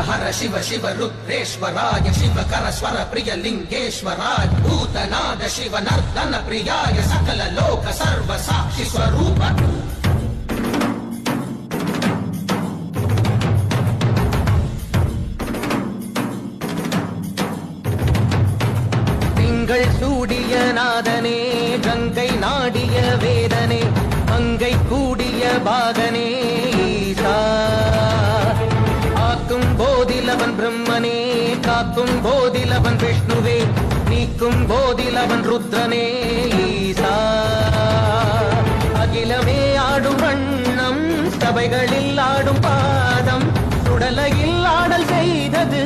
हर शिव शिव रुद्रेश्वराय शिवकर स्वर प्रिय लिंगेश्वराय भूतनाद शिव नर्दन प्रियाय सकल लोक सर्व साक्षि स्वरूप சூடிய நாதனே கங்கை நாடிய வேதனே மங்கை கூடிய பாகனே ஈசா ஆக்கும் போதிலவன் பிரம்மனே காக்கும் போதிலவன் விஷ்ணுவே நீக்கும் போதிலவன் ருத்ரனே ஈசா அகிலமே ஆடும் வண்ணம் சபைகளில் ஆடும் பாதம் சுடலையில் ஆடல் செய்தது